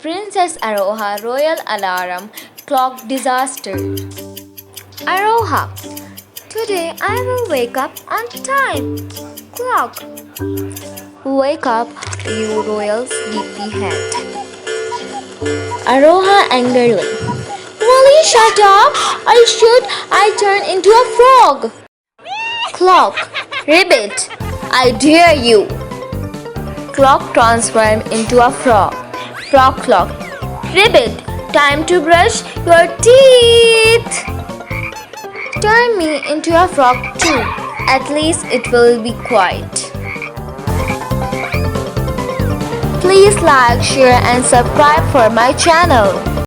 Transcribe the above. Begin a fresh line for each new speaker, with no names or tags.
Princess Aroha Royal Alarm Clock Disaster. Aroha, today I will wake up on time. Clock. Wake up, you royal sleepyhead. Aroha angrily. Will you shut up? Or should I turn into a frog? Clock. Ribbit. I dare you. Clock transformed into a frog. Frog clock. Ribbit. Time to brush your teeth. Turn me into a frog too. At least it will be quiet. Please like, share and subscribe for my channel.